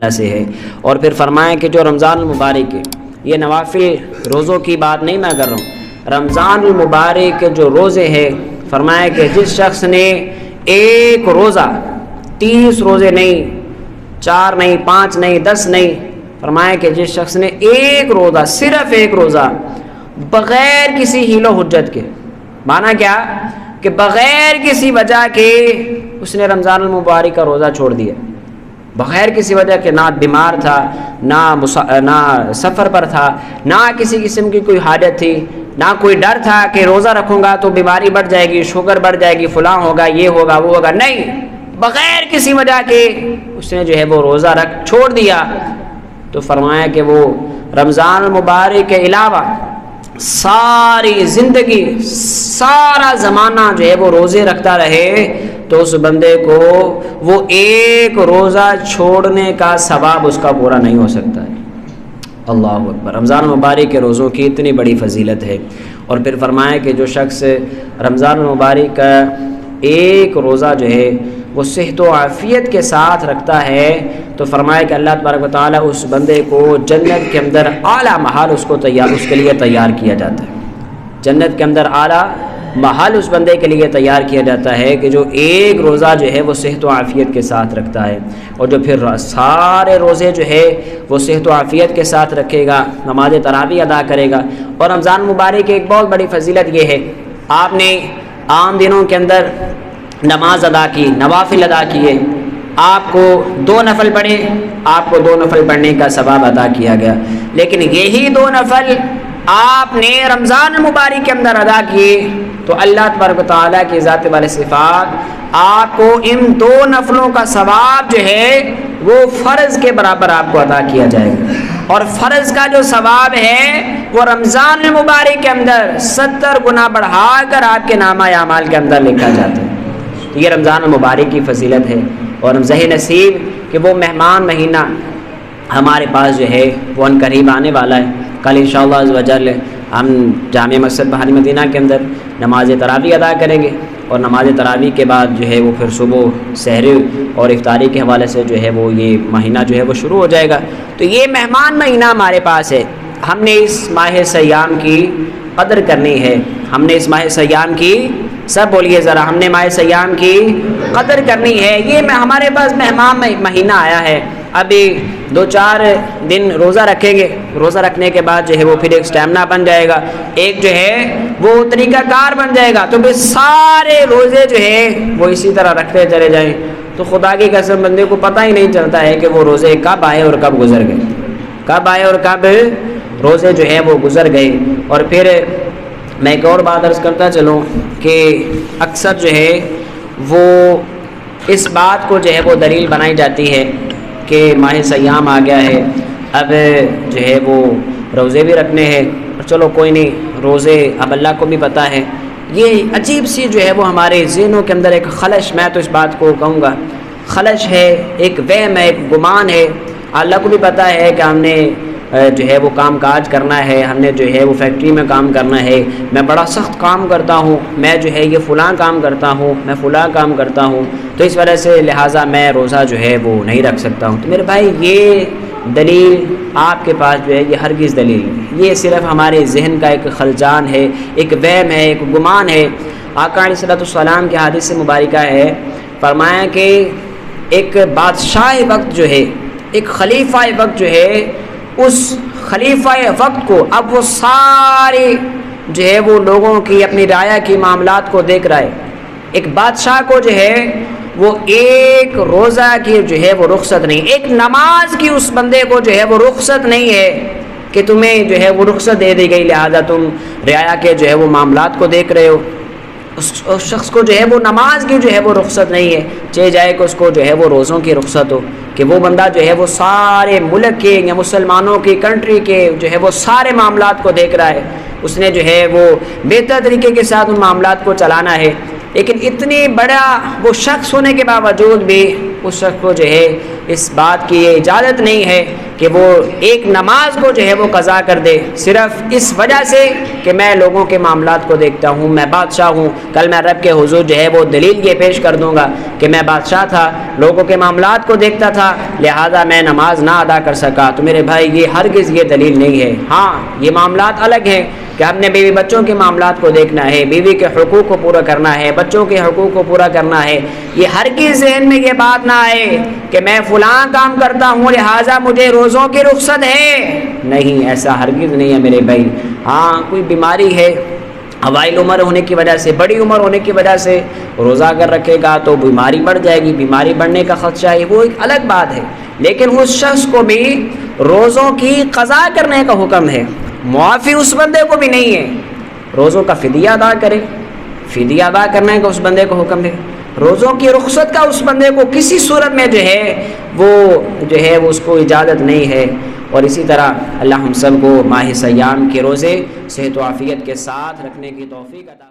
سے ہے۔ اور پھر فرمایا کہ جو رمضان المبارک ہے، یہ نوافل روزوں کی بات نہیں میں کر رہا ہوں، رمضان المبارک کے جو روزے ہیں، فرمایا کہ جس شخص نے ایک روزہ 30 روزے نہیں، 4 نہیں، 5 نہیں، 10 نہیں، فرمایا کہ جس شخص نے ایک روزہ، صرف ایک روزہ بغیر کسی حیل و حجت کے، مانا کیا کہ بغیر کسی وجہ کے اس نے رمضان المبارک کا روزہ چھوڑ دیا، بغیر کسی وجہ کے، نہ بیمار تھا، نہ سفر پر تھا، نہ کسی قسم کی کوئی حاجت تھی، نہ کوئی ڈر تھا کہ روزہ رکھوں گا تو بیماری بڑھ جائے گی، شوگر بڑھ جائے گی، فلاں ہوگا، یہ ہوگا، وہ ہوگا، نہیں، بغیر کسی وجہ کے اس نے جو ہے وہ روزہ چھوڑ دیا، تو فرمایا کہ وہ رمضان المبارک کے علاوہ ساری زندگی، سارا زمانہ جو ہے وہ روزے رکھتا رہے تو اس بندے کو وہ ایک روزہ چھوڑنے کا ثواب اس کا پورا نہیں ہو سکتا ہے۔ اللہ اکبر، رمضان المبارک کے روزوں کی اتنی بڑی فضیلت ہے۔ اور پھر فرمایا کہ جو شخص رمضان المبارک کا ایک روزہ جو ہے وہ صحت و عافیت کے ساتھ رکھتا ہے تو فرمایا کہ اللہ تبارک و تعالیٰ اس بندے کو جنت کے اندر اعلیٰ محل اس کے لیے تیار کیا جاتا ہے۔ جنت کے اندر اعلیٰ محل اس بندے کے لیے تیار کیا جاتا ہے کہ جو ایک روزہ جو ہے وہ صحت و عافیت کے ساتھ رکھتا ہے، اور جو پھر سارے روزے جو ہے وہ صحت و عافیت کے ساتھ رکھے گا، نماز تراویح ادا کرے گا۔ اور رمضان مبارک کی ایک بہت بڑی فضیلت یہ ہے، آپ نے عام دنوں کے اندر نماز ادا کی، نوافل ادا کیے، آپ کو 2 نفل پڑھے، آپ کو 2 نفل پڑھنے کا ثواب ادا کیا گیا، لیکن یہی 2 نفل آپ نے رمضان المبارک کے اندر ادا کیے تو اللہ تبارک و تعالیٰ کی ذات والے صفات آپ کو ان 2 نفلوں کا ثواب جو ہے وہ فرض کے برابر آپ کو عطا کیا جائے گا، اور فرض کا جو ثواب ہے وہ رمضان المبارک کے اندر 70 گنا بڑھا کر آپ کے نامہ اعمال کے اندر لکھا جاتا ہے۔ یہ رمضان المبارک کی فضیلت ہے، اور ہم ذہن نصیب کہ وہ مہمان مہینہ ہمارے پاس جو ہے وہ ان قریب آنے والا ہے۔ کل انشاءاللہ عز و جل ہم جامع مسجد بہاری مدینہ کے اندر نماز تراویح ادا کریں گے، اور نماز تراویح کے بعد جو ہے وہ پھر صبح سحر اور افطاری کے حوالے سے جو ہے وہ یہ مہینہ جو ہے وہ شروع ہو جائے گا۔ تو یہ مہمان مہینہ ہمارے پاس ہے، ہم نے اس ماہ سیام کی قدر کرنی ہے، ہم نے اس ماہ سیام کی، سب بولیے ذرا، ہم نے ماہ سیام کی قدر کرنی ہے۔ یہ ہمارے پاس مہمان مہینہ آیا ہے، ابھی 2-4 دن روزہ رکھیں گے، روزہ رکھنے کے بعد جو ہے وہ پھر ایک سٹیمنا بن جائے گا، ایک جو ہے وہ طریقہ کار بن جائے گا، تو پھر سارے روزے جو ہے وہ اسی طرح رکھتے چلے جائیں تو خدا کی قسم بندے کو پتہ ہی نہیں چلتا ہے کہ وہ روزے کب آئے اور کب گزر گئے، کب آئے اور کب روزے جو ہے وہ گزر گئے۔ اور پھر میں ایک اور بات عرض کرتا چلوں کہ اکثر جو ہے وہ اس بات کو جو ہے وہ دلیل بنائی جاتی ہے کہ ماہ سیام آ گیا ہے، اب جو ہے وہ روزے بھی رکھنے ہیں، اور چلو کوئی نہیں، روزے اب اللہ کو بھی پتہ ہے۔ یہ عجیب سی جو ہے وہ ہمارے ذہنوں کے اندر ایک خلش، میں تو اس بات کو کہوں گا خلش ہے، ایک وہم ہے، ایک گمان ہے۔ اللہ کو بھی پتہ ہے کہ ہم نے جو ہے وہ کام کاج کرنا ہے، ہم نے جو ہے وہ فیکٹری میں کام کرنا ہے، میں بڑا سخت کام کرتا ہوں، میں جو ہے یہ فلاں کام کرتا ہوں، میں فلاں کام کرتا ہوں، تو اس وجہ سے لہٰذا میں روزہ جو ہے وہ نہیں رکھ سکتا ہوں۔ تو میرے بھائی یہ دلیل آپ کے پاس جو ہے یہ ہرگز دلیل نہیں، یہ صرف ہمارے ذہن کا ایک خلجان ہے، ایک وہم ہے، ایک گمان ہے۔ آقا علیہ السلام کے حدیث مبارکہ ہے، فرمایا کہ ایک بادشاہ وقت جو ہے، ایک خلیفہ وقت جو ہے، اس خلیفہ وقت کو اب وہ سارے جو ہے وہ لوگوں کی اپنی رعایا کی معاملات کو دیکھ رہا ہے۔ ایک بادشاہ کو جو ہے وہ ایک روزہ کی جو ہے وہ رخصت نہیں، ایک نماز کی اس بندے کو جو ہے وہ رخصت نہیں ہے کہ تمہیں جو ہے وہ رخصت دے دی گئی، لہذا تم رعایا کے جو ہے وہ معاملات کو دیکھ رہے ہو۔ اس شخص کو جو ہے وہ نماز کی جو ہے وہ رخصت نہیں ہے، چاہے جائے کہ اس کو جو ہے وہ روزوں کی رخصت ہو، کہ وہ بندہ جو ہے وہ سارے ملک کے یا مسلمانوں کی کنٹری کے جو ہے وہ سارے معاملات کو دیکھ رہا ہے، اس نے جو ہے وہ بہتر طریقے کے ساتھ ان معاملات کو چلانا ہے۔ لیکن اتنی بڑا وہ شخص ہونے کے باوجود بھی اس شخص کو جو ہے اس بات کی یہ اجازت نہیں ہے کہ وہ ایک نماز کو جو ہے وہ قضا کر دے، صرف اس وجہ سے کہ میں لوگوں کے معاملات کو دیکھتا ہوں، میں بادشاہ ہوں، کل میں رب کے حضور جو ہے وہ دلیل یہ پیش کر دوں گا کہ میں بادشاہ تھا، لوگوں کے معاملات کو دیکھتا تھا، لہذا میں نماز نہ ادا کر سکا۔ تو میرے بھائی یہ ہرگز یہ دلیل نہیں ہے۔ ہاں یہ معاملات الگ ہیں کہ ہم نے بیوی بچوں کے معاملات کو دیکھنا ہے، بیوی کے حقوق کو پورا کرنا ہے، بچوں کے حقوق کو پورا کرنا ہے، یہ ہرگز ذہن میں یہ بات نہ آئے کہ میں فلاں کام کرتا ہوں لہٰذا مجھے روزوں کی رخصت ہے، نہیں، ایسا ہرگز نہیں ہے میرے بھائی۔ ہاں کوئی بیماری ہے، اوائل عمر ہونے کی وجہ سے، بڑی عمر ہونے کی وجہ سے روزہ اگر رکھے گا تو بیماری بڑھ جائے گی، بیماری بڑھنے کا خدشہ ہے، وہ ایک الگ بات ہے، لیکن اس شخص کو بھی روزوں کی قضا کرنے کا حکم ہے، معافی اس بندے کو بھی نہیں ہے، روزوں کا فدیہ ادا کرے، فدیہ ادا کرنے کا اس بندے کو حکم ہے، روزوں کی رخصت کا اس بندے کو کسی صورت میں جو ہے وہ اس کو اجازت نہیں ہے۔ اور اسی طرح اللہ ہم سب کو ماہ سیام کے روزے صحت و عافیت کے ساتھ رکھنے کی توفیق عطا